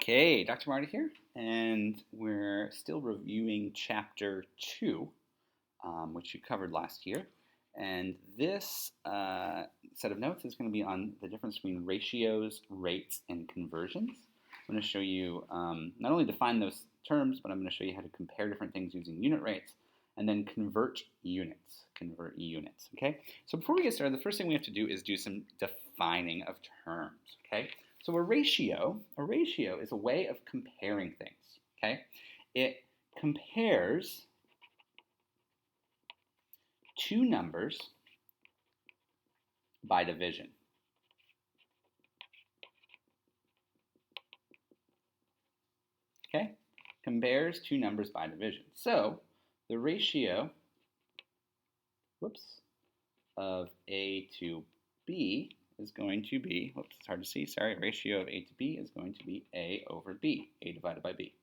Okay, Dr. Marty here, and we're still reviewing Chapter 2, which you covered last year. And this set of notes is going to be on the difference between ratios, rates, and conversions. I'm going to show you not only define those terms, but I'm going to show you how to compare different things using unit rates, and then convert units. Okay? So before we get started, the first thing we have to do is do some defining of terms, okay? So a ratio is a way of comparing things, okay? It compares two numbers by division. Okay? Compares two numbers by division. So the ratio of A to B is going to be, it's hard to see, sorry, ratio of A to B is going to be A over B, A divided by B.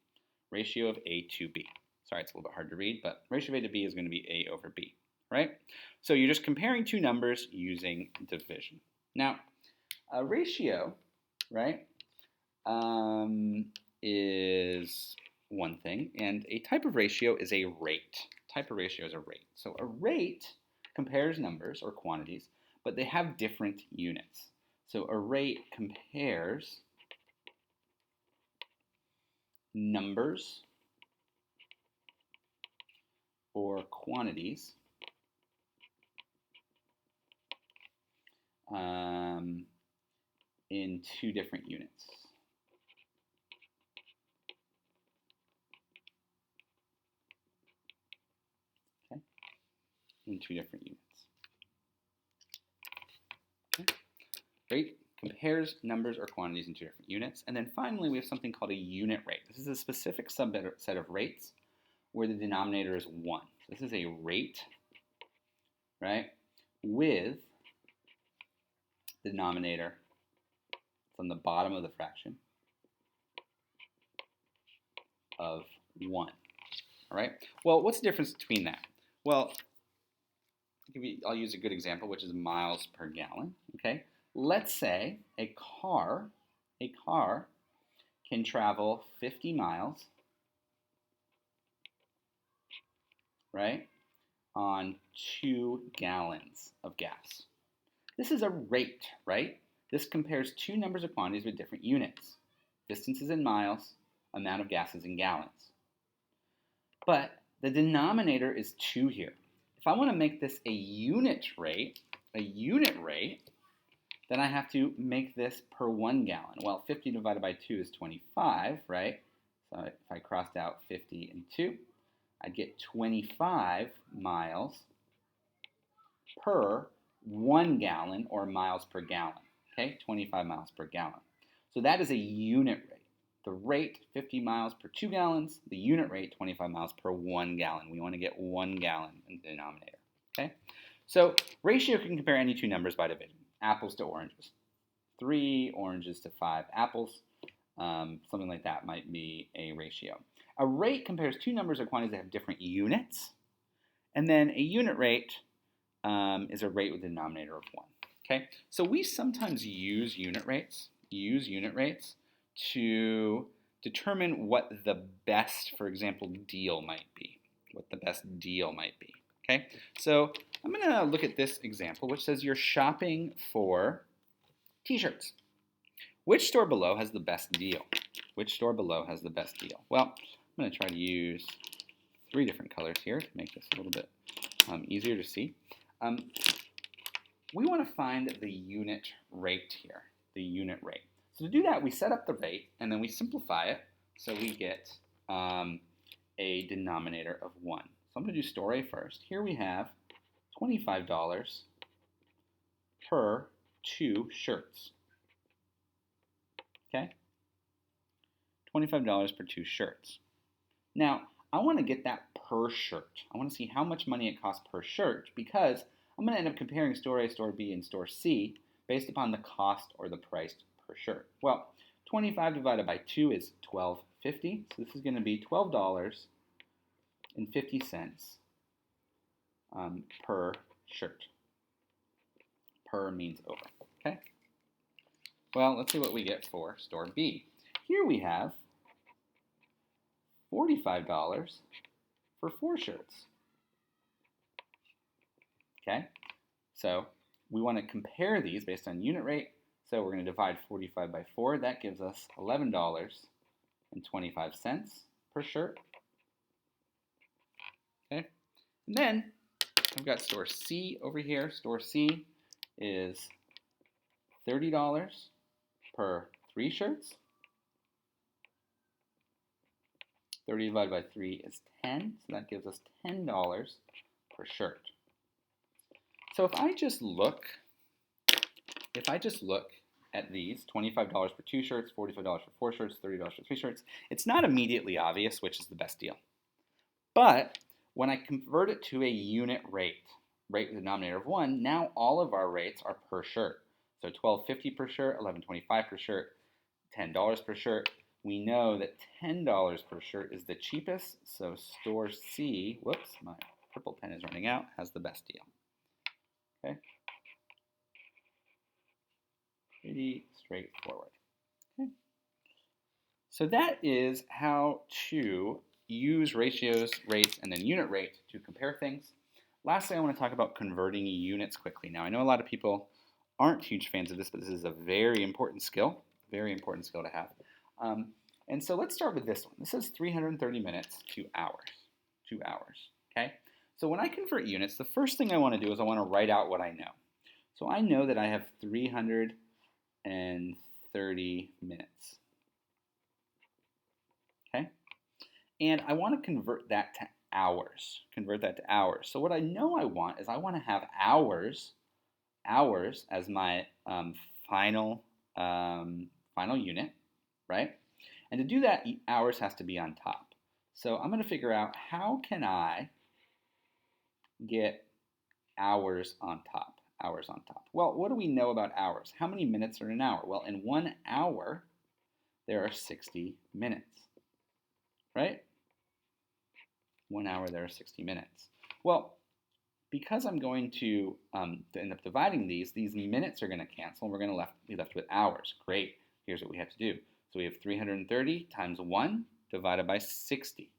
Ratio of A to B. Sorry, it's a little bit hard to read, but ratio of A to B is going to be A over B, right? So you're just comparing two numbers using division. Now, a ratio, right, is one thing, and a type of ratio is a rate. So a rate compares numbers or quantities, but they have different units. So a rate compares numbers or quantities in two different units. Okay, in two different units. Okay. Rate compares numbers or quantities in two different units. And then finally, we have something called a unit rate. This is a specific subset of rates where the denominator is 1. So this is a rate, right, with the denominator, it's on the bottom of the fraction, of 1. All right? Well, what's the difference between that? Well, I'll use a good example, which is miles per gallon. Okay? Let's say a car can travel 50 miles, right, on 2 gallons of gas. This is a rate, right? This compares two numbers of quantities with different units. Distance is in miles, amount of gas is in gallons. But the denominator is 2 here. If I want to make this a unit rate, then I have to make this per 1 gallon. Well, 50 divided by 2 is 25, right? So if I crossed out 50 and 2, I'd get 25 miles per 1 gallon, or miles per gallon. Okay, 25 miles per gallon. So that is a unit rate. The rate, 50 miles per 2 gallons. The unit rate, 25 miles per 1 gallon. We want to get 1 gallon in the denominator. Okay? So ratio can compare any two numbers by division. Apples to oranges. 3 oranges to 5 apples. Something like that might be a ratio. A rate compares two numbers or quantities that have different units. And then a unit rate is a rate with a denominator of 1. Okay? So we sometimes use unit rates to determine what the best, for example, deal might be. Okay? So I'm going to look at this example, which says you're shopping for t-shirts. Which store below has the best deal? Well, I'm going to try to use 3 different colors here to make this a little bit easier to see. We want to find the unit rate here, So to do that, we set up the rate, and then we simplify it, so we get a denominator of 1. So I'm going to do store A first. Here we have $25 per 2 shirts. Okay? $25 per 2 shirts. Now, I want to get that per shirt. I want to see how much money it costs per shirt, because I'm going to end up comparing store A, store B, and store C based upon the cost or the price per shirt. Well, 25 divided by 2 is $12.50. So this is going to be $12.50 per shirt. Per means over. Okay? Well, let's see what we get for store B. here we have $45 for 4 shirts. Okay, so we want to compare these based on unit rate. So we're going to divide 45 by 4. That gives us $11.25 per shirt. Okay, and then I've got store C over here. Store C is $30 per 3 shirts. 30 divided by 3 is 10, so that gives us $10 per shirt. So if I just look at these, $25 for 2 shirts, $45 for 4 shirts, $30 for 3 shirts, it's not immediately obvious which is the best deal. But when I convert it to a unit rate with a denominator of 1, now all of our rates are per shirt. So $12.50 per shirt, $11.25 per shirt, $10 per shirt. We know that $10 per shirt is the cheapest, so store C, whoops, my purple pen is running out, has the best deal. Okay? Pretty straightforward. Okay? So that is how to use ratios, rates, and then unit rate to compare things. Lastly, I want to talk about converting units quickly. Now, I know a lot of people aren't huge fans of this, but this is a very important skill to have. And so let's start with this one. This is 330 minutes to hours. 2 hours. Okay? So when I convert units, the first thing I want to do is I want to write out what I know. So I know that I have 330 minutes. Okay? And I want to convert that to hours. So what I know I want is I want to have hours as my final unit, right? And to do that, hours has to be on top. So I'm going to figure out how can I get hours on top. Well, what do we know about hours? How many minutes are in an hour? Well, in 1 hour, there are 60 minutes, right? 1 hour, there are 60 minutes. Well, because I'm going to end up dividing these minutes are going to cancel, and we're going to be left with hours. Great. Here's what we have to do. So we have 330 times 1 divided by 60.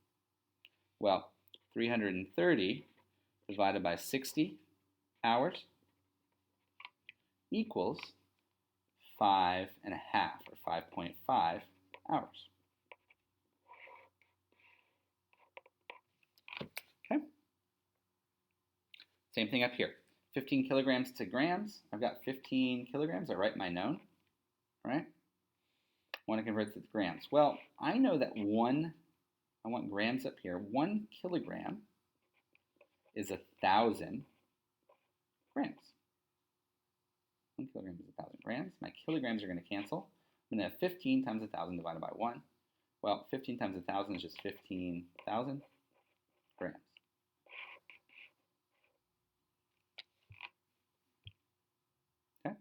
Well, 330 divided by 60 hours equals 5.5 or 5.5 hours. Okay. Same thing up here. 15 kilograms to grams. I've got 15 kilograms. I write my known. Right? I want to convert it to grams. Well, I know that I want grams up here. 1 kilogram is 1,000 grams. 1 kilogram is 1,000 grams. My kilograms are going to cancel. I'm going to have 15 times 1,000 divided by 1. Well, 15 times 1,000 is just 15,000 grams. Okay?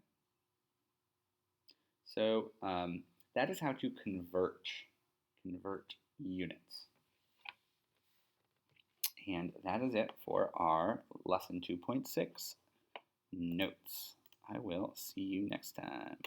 So that is how to convert units. And that is it for our lesson 2.6 notes. I will see you next time.